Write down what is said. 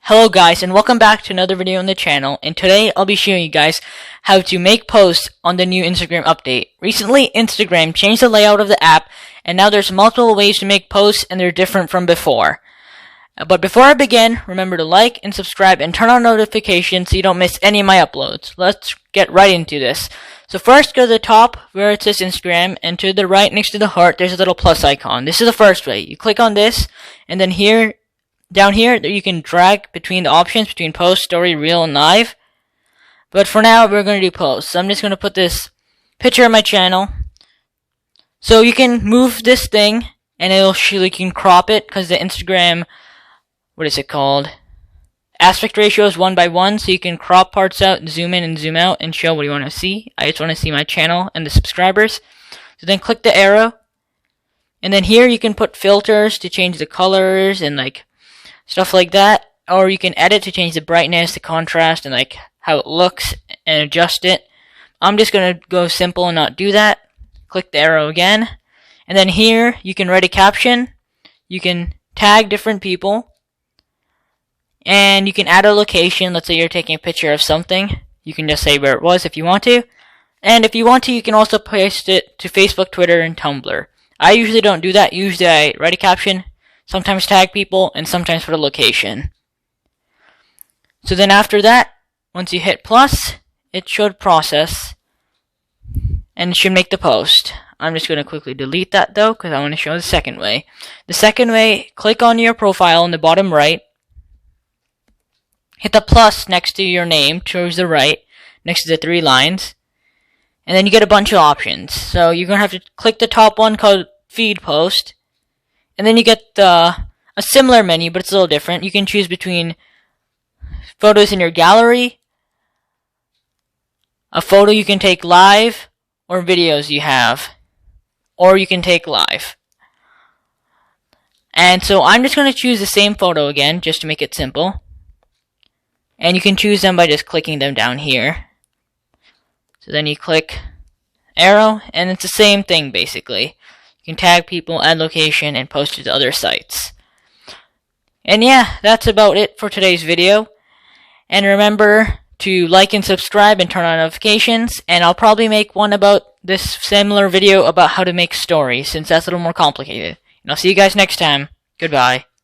Hello guys, and welcome back to another video on the channel, and today I'll be showing you guys how to make posts on the new Instagram update. Recently, Instagram changed the layout of the app, and now there's multiple ways to make posts, and they're different from before. But before I begin, remember to like and subscribe and turn on notifications so you don't miss any of my uploads. Let's get right into this. So first, go to the top where it says Instagram, and to the right next to the heart, there's a little plus icon. This is the first way. You click on this, and then down here, you can drag between the options between post, story, reel, and live. But for now, we're going to do posts. So I'm just going to put this picture of my channel. So you can move this thing, and you can crop it, because the Instagram, what is it called? Aspect ratio is 1:1, so you can crop parts out, zoom in and zoom out, and show what you want to see. I just want to see my channel and the subscribers. So then click the arrow. And then here you can put filters to change the colors and stuff like that, or you can edit to change the brightness, the contrast, and how it looks, and adjust it. I'm just gonna go simple and not do that. Click the arrow again, and then here you can write a caption, you can tag different people, and you can add a location. Let's say you're taking a picture of something, you can just say where it was if you want to, and if you want to, you can also post it to Facebook, Twitter, and Tumblr. I usually don't do that. Usually I write a caption, sometimes tag people, and sometimes put a location. So then after that, once you hit plus, it should process, and it should make the post. I'm just going to quickly delete that though, because I want to show the second way. The second way, click on your profile in the bottom right, hit the plus next to your name towards the right, next to the 3 lines, and then you get a bunch of options. So you're going to have to click the top one called feed post, and then you get a similar menu, but it's a little different. You can choose between photos in your gallery, a photo you can take live, or videos you have, or you can take live. And so I'm just going to choose the same photo again, just to make it simple. And you can choose them by just clicking them down here. So then you click arrow, and it's the same thing basically. You can tag people, add location, and post it to other sites. And yeah, that's about it for today's video. And remember to like and subscribe and turn on notifications. And I'll probably make one about this similar video about how to make stories, since that's a little more complicated. And I'll see you guys next time. Goodbye.